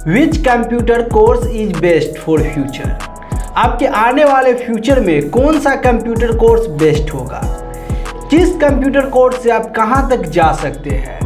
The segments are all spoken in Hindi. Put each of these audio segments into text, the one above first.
Which computer course is best for future. आपके आने वाले फ्यूचर में कौन सा कंप्यूटर कोर्स बेस्ट होगा, किस कंप्यूटर कोर्स से आप कहां तक जा सकते हैं,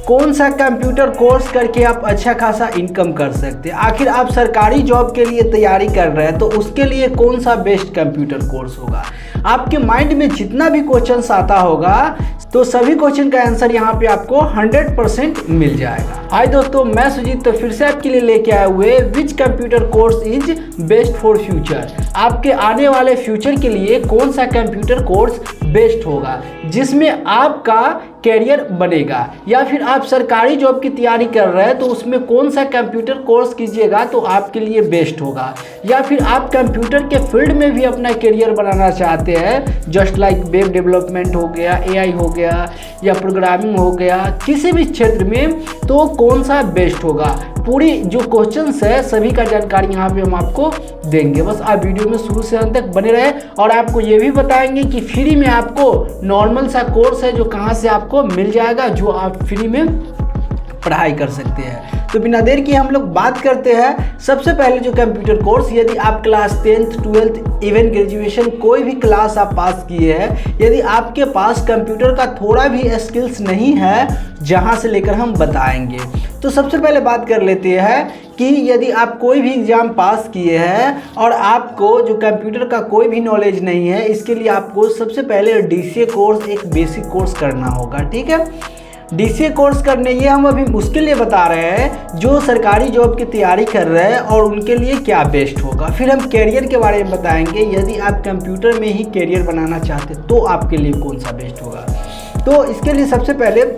कौन सा कंप्यूटर कोर्स करके आप अच्छा खासा इनकम कर सकते हैं। आखिर आप सरकारी जॉब के लिए तैयारी कर रहे हैं तो उसके लिए कौन सा बेस्ट कंप्यूटर कोर्स होगा। आपके माइंड में जितना भी क्वेश्चंस आता होगा तो सभी क्वेश्चन का आंसर यहाँ पे आपको 100% मिल जाएगा। हाय दोस्तों, मैं सुजीत तो फिर से आपके लिए लेके आए हुए which computer course is best for future. आपके आने वाले फ्यूचर के लिए कौन सा कंप्यूटर कोर्स बेस्ट होगा जिसमें आपका कैरियर बनेगा, या फिर आप सरकारी जॉब की तैयारी कर रहे हैं तो उसमें कौन सा कंप्यूटर कोर्स कीजिएगा तो आपके लिए बेस्ट होगा, या फिर आप कंप्यूटर के फील्ड में भी अपना कैरियर बनाना चाहते हैं जस्ट लाइक वेब डेवलपमेंट हो गया, एआई हो गया या प्रोग्रामिंग हो गया, किसी भी क्षेत्र में तो कौन सा बेस्ट होगा। पूरी जो क्वेश्चंस है सभी का जानकारी यहाँ पे हम आपको देंगे। बस आप वीडियो में शुरू से अंत तक बने रहे और आपको ये भी बताएंगे कि फ्री में आपको नॉर्मल सा कोर्स है जो कहाँ से आपको मिल जाएगा, जो आप फ्री में पढ़ाई कर सकते हैं। तो बिना देर की हम लोग बात करते हैं। सबसे पहले जो कंप्यूटर कोर्स, यदि आप class 10th 12th even graduation कोई भी क्लास आप पास किए हैं, यदि आपके पास कंप्यूटर का थोड़ा भी स्किल्स नहीं है जहां से लेकर हम बताएंगे। तो सबसे पहले बात कर लेते हैं कि यदि आप कोई भी एग्ज़ाम पास किए हैं और आपको जो कंप्यूटर का कोई भी नॉलेज नहीं है, इसके लिए आपको सबसे पहले डीसीए कोर्स, एक बेसिक कोर्स करना होगा। ठीक है, डीसीए कोर्स करने ये हम अभी उसके लिए बता रहे हैं जो सरकारी जॉब की तैयारी कर रहे हैं और उनके लिए क्या बेस्ट होगा। फिर हम कैरियर के बारे में बताएंगे, यदि आप कंप्यूटर में ही कैरियर बनाना चाहते तो आपके लिए कौन सा बेस्ट होगा। तो इसके लिए सबसे पहले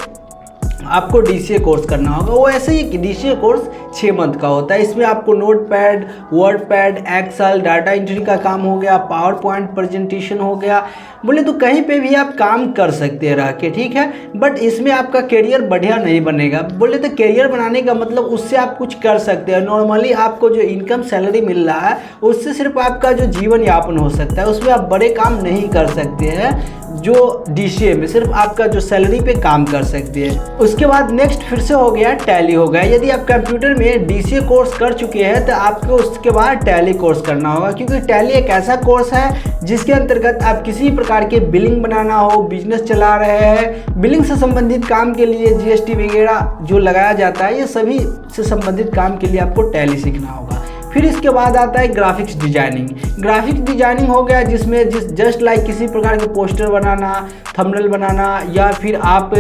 आपको डीसीए कोर्स करना होगा। वो ऐसे ही डीसीए कोर्स 6 मंथ का होता है। इसमें आपको Notepad, WordPad, Excel, data entry का काम हो गया, पावर पॉइंट प्रेजेंटेशन हो गया, बोले तो कहीं पे भी आप काम कर सकते हैं रह के। ठीक है, बट इसमें आपका करियर बढ़िया नहीं बनेगा। बोले तो करियर बनाने का मतलब उससे आप कुछ कर सकते हैं। नॉर्मली आपको जो इनकम सैलरी मिल रहा है उससे सिर्फ आपका जो जीवन यापन हो सकता है, उसमें आप बड़े काम नहीं कर सकते हैं। जो डीसीए में सिर्फ आपका जो सैलरी पे काम कर सकते हैं। उसके बाद नेक्स्ट फिर से हो गया टैली हो गया। यदि आप कंप्यूटर में डीसीए कोर्स कर चुके हैं तो आपको उसके बाद टैली कोर्स करना होगा, क्योंकि टैली एक ऐसा कोर्स है जिसके अंतर्गत आप किसी प्रकार के बिलिंग बनाना हो, बिजनेस चला रहे हैं, बिलिंग से संबंधित काम के लिए जीएसटी वगैरह जो लगाया जाता है, ये सभी से संबंधित काम के लिए आपको टैली सीखना होगा। फिर इसके बाद आता है ग्राफिक्स डिजाइनिंग। ग्राफिक्स डिजाइनिंग हो गया जिसमें जस्ट लाइक किसी प्रकार के पोस्टर बनाना, थंबनेल बनाना, या फिर आप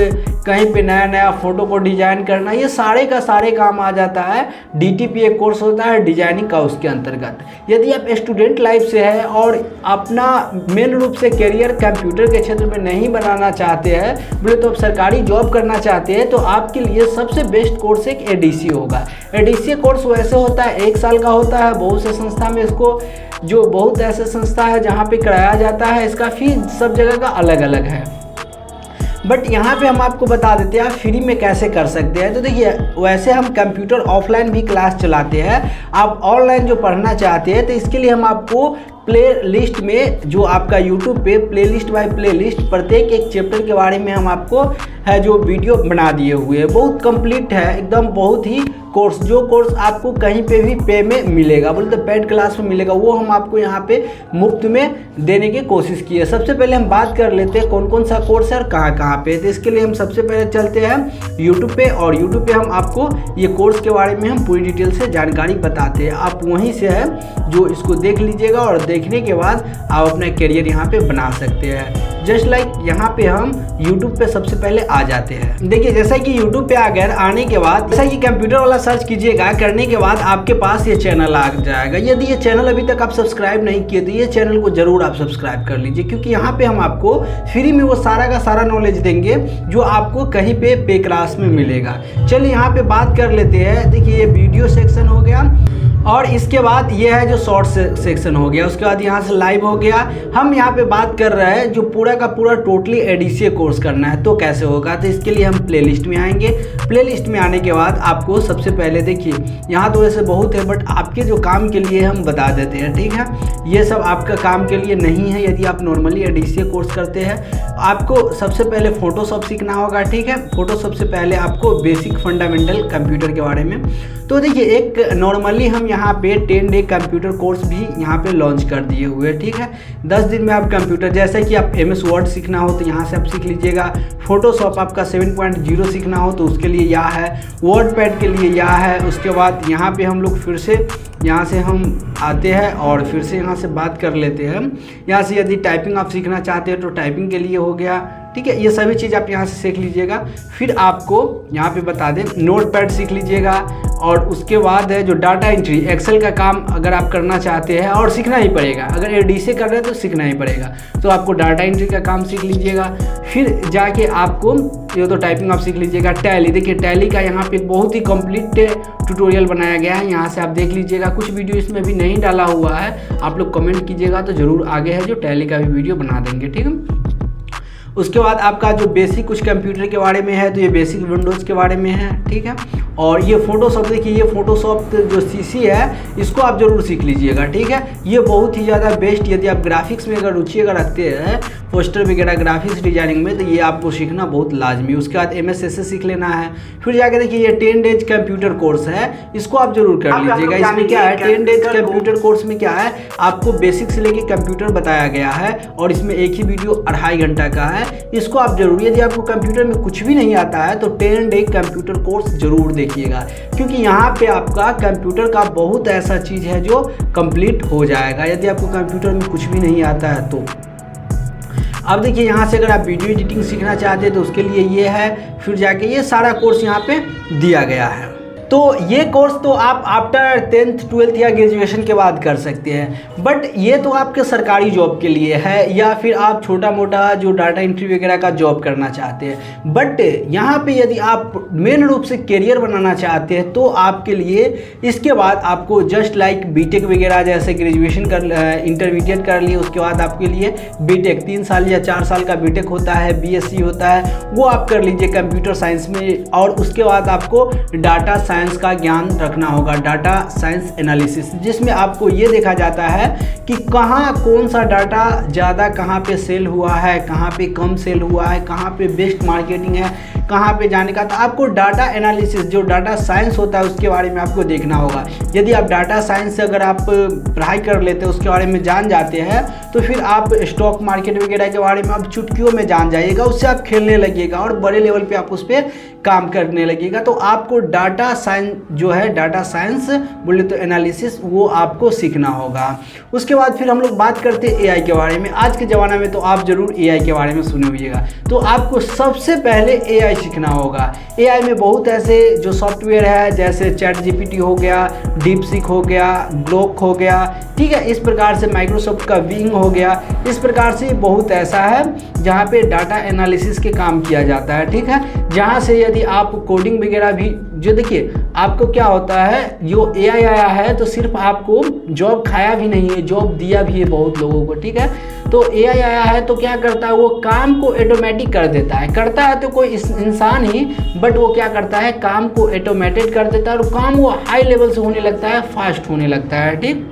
कहीं पे नया नया फोटो को डिजाइन करना, ये सारे का सारे काम आ जाता है। डीटीपी एक कोर्स होता है डिजाइनिंग का, उसके अंतर्गत। यदि आप स्टूडेंट लाइफ से है और अपना मेन रूप से करियर कंप्यूटर के क्षेत्र में नहीं बनाना चाहते हैं, बोले तो आप सरकारी जॉब करना चाहते हैं, तो आपके लिए सबसे बेस्ट कोर्स एक एडीसी होगा। एडीसी कोर्स वैसे होता है 1 साल का होता है। बहुत से संस्था में इसको जो बहुत ऐसे संस्था है जहाँ पे कराया जाता है, इसका फीस सब जगह का अलग अलग है। बट यहाँ पे हम आपको बता देते हैं आप फ्री में कैसे कर सकते हैं। तो देखिए, वैसे हम कंप्यूटर ऑफलाइन भी क्लास चलाते हैं। आप ऑनलाइन जो पढ़ना चाहते हैं तो इसके लिए हम आपको प्ले लिस्ट में, जो आपका यूट्यूब पे प्लेलिस्ट बाय प्लेलिस्ट, प्रत्येक एक चैप्टर के बारे में हम आपको है जो वीडियो बना दिए हुए हैं। बहुत कंप्लीट है एकदम, बहुत ही कोर्स, जो कोर्स आपको कहीं पे भी पे में मिलेगा, बोले तो पेड क्लास में मिलेगा, वो हम आपको यहाँ पे मुफ्त में देने की कोशिश की है। सबसे पहले हम बात कर लेते हैं कौन कौन सा कोर्स है और कहाँ कहाँ पे। तो इसके लिए हम सबसे पहले चलते हैं यूट्यूब पे, और यूट्यूब पे हम आपको ये कोर्स के बारे में हम पूरी डिटेल से जानकारी बताते हैं। आप वहीं से है जो इसको देख लीजिएगा और देखने के बाद आप अपना करियर यहाँ पे बना सकते हैं। जस्ट लाइक यहाँ पे हम यूट्यूब पे सबसे पहले आ जाते हैं। देखिए, जैसा कि यूट्यूब पे आ गए, आने के बाद जैसा कि कंप्यूटर वाला सर्च कीजिएगा, करने के बाद आपके पास ये चैनल आ जाएगा। यदि ये चैनल अभी तक आप सब्सक्राइब नहीं किए तो ये चैनल को जरूर आप सब्सक्राइब कर लीजिए, क्योंकि यहाँ पे हम आपको फ्री में वो सारा का सारा नॉलेज देंगे जो आपको कहीं पे क्लास में मिलेगा। चलिए यहाँ पे बात कर लेते हैं। देखिए, ये वीडियो सेक्शन हो गया और इसके बाद ये है जो शॉर्ट सेक्शन हो गया। उसके बाद यहाँ से लाइव हो गया। हम यहाँ पे बात कर रहे हैं जो पूरा का पूरा टोटली एडीसीए कोर्स करना है तो कैसे होगा। तो इसके लिए हम प्लेलिस्ट में आएंगे। प्लेलिस्ट में आने के बाद आपको सबसे पहले देखिए यहाँ तो वैसे बहुत है बट आपके जो काम के लिए हम बता देते हैं, ठीक है। ये सब आपका काम के लिए नहीं है। यदि आप नॉर्मली एडीसीए कोर्स करते हैं आपको सबसे पहले फोटोशॉप सीखना होगा, ठीक है। फोटोशॉप से पहले आपको बेसिक फंडामेंटल कंप्यूटर के बारे में। तो देखिए एक नॉर्मली हम यहाँ पे 10 डे कंप्यूटर कोर्स भी यहाँ पे लॉन्च कर दिए हुए हैं, ठीक है। 10 दिन में आप कंप्यूटर, जैसे कि आप MS वर्ड सीखना हो तो यहाँ से आप सीख लीजिएगा। फोटोशॉप आपका 7.0 सीखना हो तो उसके लिए यह है। वर्डपैड के लिए यह है। उसके बाद यहाँ पे हम लोग फिर से यहाँ से हम आते हैं और फिर से यहाँ से बात कर लेते हैं। यहाँ से यदि टाइपिंग आप सीखना चाहते हैं तो टाइपिंग के लिए हो गया, ठीक है। ये सभी चीज़ आप यहाँ से सीख लीजिएगा। फिर आपको यहाँ पे बता दें नोटपैड सीख लीजिएगा। और उसके बाद है जो डाटा एंट्री, एक्सेल का काम अगर आप करना चाहते हैं और सीखना ही पड़ेगा, अगर एडीसीए कर रहे हैं तो सीखना ही पड़ेगा, तो आपको डाटा एंट्री का काम सीख लीजिएगा। फिर जाके आपको ये तो टाइपिंग आप सीख लीजिएगा। टैली, देखिए टैली का यहाँ पे बहुत ही कंप्लीट ट्यूटोरियल बनाया गया है, यहाँ से आप देख लीजिएगा। कुछ वीडियो इसमें भी नहीं डाला हुआ है, आप लोग कमेंट कीजिएगा तो ज़रूर आगे है जो टैली का भी वीडियो बना देंगे, ठीक है। उसके बाद आपका जो बेसिक कुछ कंप्यूटर के बारे में है तो ये बेसिक विंडोज़ के बारे में है, ठीक है। और ये फोटोशॉप, देखिए ये फोटोशॉप जो CC है इसको आप ज़रूर सीख लीजिएगा, ठीक है। ये बहुत ही ज़्यादा बेस्ट, यदि आप ग्राफिक्स में अगर रुचि अगर रखते हैं, पोस्टर वगैरह ग्राफिक्स डिजाइनिंग में, तो ये आपको सीखना बहुत लाजमी। उसके बाद MS SS सीख लेना है। फिर जाके देखिए ये 10 डेज कंप्यूटर कोर्स है, इसको आप जरूर कर लीजिएगा। इसमें क्या है 10 डेज कंप्यूटर कोर्स में क्या है, आपको बेसिक से लेके कंप्यूटर बताया गया है और इसमें एक ही वीडियो 2.5 घंटा का है। इसको आप जरूर, यदि आपको कंप्यूटर में कुछ भी नहीं आता है तो 10 डे कंप्यूटर कोर्स जरूर देखिएगा, क्योंकि यहाँ पे आपका कंप्यूटर का बहुत ऐसा चीज़ है जो कंप्लीट हो जाएगा यदि आपको कंप्यूटर में कुछ भी नहीं आता है तो। अब देखिए यहाँ से अगर आप वीडियो एडिटिंग सीखना चाहते हैं तो उसके लिए ये है। फिर जाके ये सारा कोर्स यहाँ पे दिया गया है। तो ये कोर्स तो आप आफ्टर 10th 12th या ग्रेजुएशन के बाद कर सकते हैं, बट ये तो आपके सरकारी जॉब के लिए है या फिर आप छोटा मोटा जो डाटा एंट्री वगैरह का जॉब करना चाहते हैं। बट यहाँ पे यदि आप मेन रूप से करियर बनाना चाहते हैं तो आपके लिए इसके बाद आपको जस्ट लाइक बीटेक वगैरह, जैसे ग्रेजुएशन कर इंटरमीडिएट कर लिए उसके बाद आपके लिए बीटेक 3 साल या 4 साल का बीटेक होता है, BSc होता है, वो आप कर लीजिए कंप्यूटर साइंस में। और उसके बाद आपको डाटा साइंस का ज्ञान रखना होगा, डाटा साइंस एनालिसिस, जिसमें आपको ये देखा जाता है कि कहाँ कौन सा डाटा ज़्यादा कहाँ पे सेल हुआ है, कहाँ पे कम सेल हुआ है, कहाँ पे बेस्ट मार्केटिंग है, कहाँ पे जाने का। तो आपको डाटा एनालिसिस जो डाटा साइंस होता है उसके बारे में आपको देखना होगा। यदि आप डाटा साइंस से अगर आप पढ़ाई कर लेते हैं, उसके बारे में जान जाते हैं, तो फिर आप स्टॉक मार्केट वगैरह के बारे में आप चुटकियों में जान जाइएगा, उससे आप खेलने लगिएगा और बड़े लेवल पे आप उस पर काम करने लगिएगा। तो आपको डाटा साइंस जो है, डाटा साइंस बोले तो एनालिसिस, वो आपको सीखना होगा। उसके बाद फिर हम लोग बात करते हैं AI के बारे में। आज के ज़माना में तो आप ज़रूर AI के बारे में सुने होइएगा, तो आपको सबसे पहले AI सीखना होगा। AI में बहुत ऐसे जो सॉफ्टवेयर है, जैसे ChatGPT हो गया, DeepSeek हो गया, ग्रोक हो गया, ठीक है। इस प्रकार से माइक्रोसॉफ्ट का विंग हो गया। इस प्रकार से बहुत ऐसा है जहाँ पे डाटा एनालिसिस के काम किया जाता है, ठीक है। जहाँ से यदि आप कोडिंग वगैरह भी, जो देखिए आपको क्या होता है, जो AI आया है तो सिर्फ आपको जॉब खाया भी नहीं है, जॉब दिया भी है बहुत लोगों को, ठीक है। तो AI आया है तो क्या करता है, वो काम को ऑटोमेटिक कर देता है। करता है तो कोई इंसान ही, बट वो क्या करता है, काम को ऑटोमेटेड कर देता है और काम वो हाई लेवल से होने लगता है, फास्ट होने लगता है, ठीक।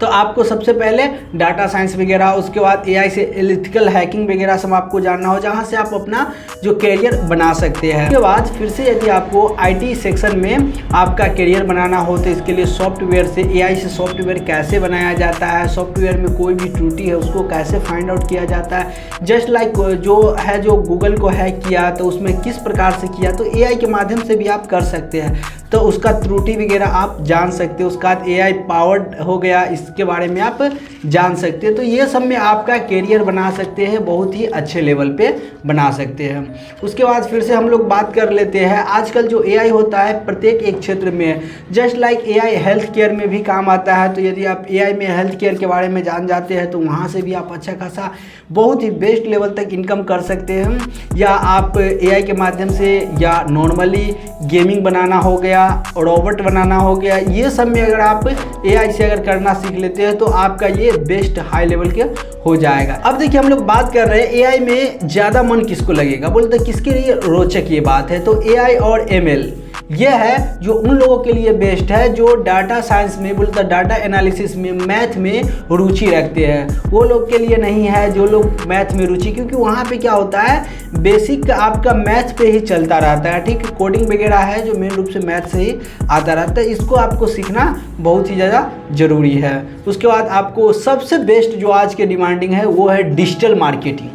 तो आपको सबसे पहले डाटा साइंस वगैरह, उसके बाद AI से एथिकल हैकिंग वगैरह सब आपको जानना हो, जहाँ से आप अपना जो करियर बना सकते हैं। उसके बाद फिर से यदि आपको IT सेक्शन में आपका करियर बनाना हो तो इसके लिए सॉफ्टवेयर से, AI से सॉफ्टवेयर कैसे बनाया जाता है, सॉफ्टवेयर में कोई भी त्रुटि है उसको कैसे फाइंड आउट किया जाता है, जस्ट लाइक जो है जो गूगल को हैक किया तो उसमें किस प्रकार से किया, तो AI के माध्यम से भी आप कर सकते हैं। तो उसका त्रुटि वगैरह आप जान सकते हो। उसके बाद AI पावर्ड हो गया, इसके बारे में आप जान सकते हैं। तो ये सब में आपका करियर बना सकते हैं, बहुत ही अच्छे लेवल पे बना सकते हैं। उसके बाद फिर से हम लोग बात कर लेते हैं, आजकल जो AI होता है प्रत्येक एक क्षेत्र में, just like AI health care में भी काम आता है। तो यदि आप AI में हेल्थ केयर के बारे में जान जाते हैं तो वहाँ से भी आप अच्छा खासा बहुत ही बेस्ट लेवल तक इनकम कर सकते हैं। या आप AI के माध्यम से, या नॉर्मली गेमिंग बनाना हो गया, गया, रोबोट बनाना हो गया, ये सब में अगर आप AI से अगर करना सीख लेते हैं तो आपका ये बेस्ट हाई लेवल के हो जाएगा। अब देखिए हम लोग बात कर रहे हैं AI में ज़्यादा मन किसको लगेगा, बोलते किसके लिए रोचक ये बात है। तो AI और ML ये है जो उन लोगों के लिए बेस्ट है जो डाटा साइंस में, बोलता डाटा एनालिसिस में, मैथ में रुचि रखते हैं। वो लोग के लिए नहीं है जो लोग मैथ में रुचि, क्योंकि वहाँ पे क्या होता है बेसिक आपका मैथ पे ही चलता रहता है, ठीक। कोडिंग वगैरह है जो मेन रूप से मैथ से ही आता रहता है, इसको आपको सीखना बहुत ही ज़्यादा ज़रूरी है। उसके बाद आपको सबसे बेस्ट जो आज के डिमांडिंग है वो है डिजिटल मार्केटिंग।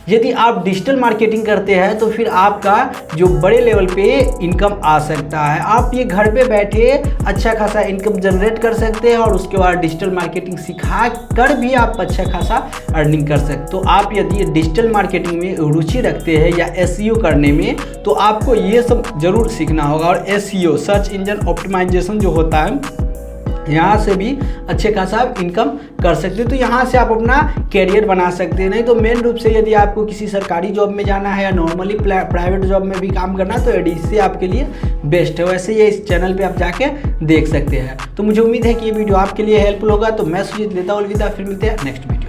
यदि आप डिजिटल मार्केटिंग करते हैं तो फिर आपका जो बड़े लेवल पे इनकम आ सकता है। आप ये घर पे बैठे अच्छा खासा इनकम जनरेट कर सकते हैं और उसके बाद डिजिटल मार्केटिंग सिखा कर भी आप अच्छा खासा अर्निंग कर सकते। तो आप यदि डिजिटल मार्केटिंग में रुचि रखते हैं या SEO करने में, तो आपको ये सब ज़रूर सीखना होगा। और SEO सर्च इंजन ऑप्टिमाइजेशन जो होता है, यहाँ से भी अच्छे खासा आप इनकम कर सकते हैं। तो यहाँ से आप अपना कैरियर बना सकते हैं। नहीं तो मेन रूप से यदि आपको किसी सरकारी जॉब में जाना है या नॉर्मली प्राइवेट जॉब में भी काम करना है तो एडीसी आपके लिए बेस्ट है। वैसे ये इस चैनल पे आप जाके देख सकते हैं। तो मुझे उम्मीद है कि ये वीडियो आपके लिए हेल्पफुल होगा। तो मैं सुजीत लेता हूं अलविदा, फिर मिलते हैं नेक्स्ट वीडियो।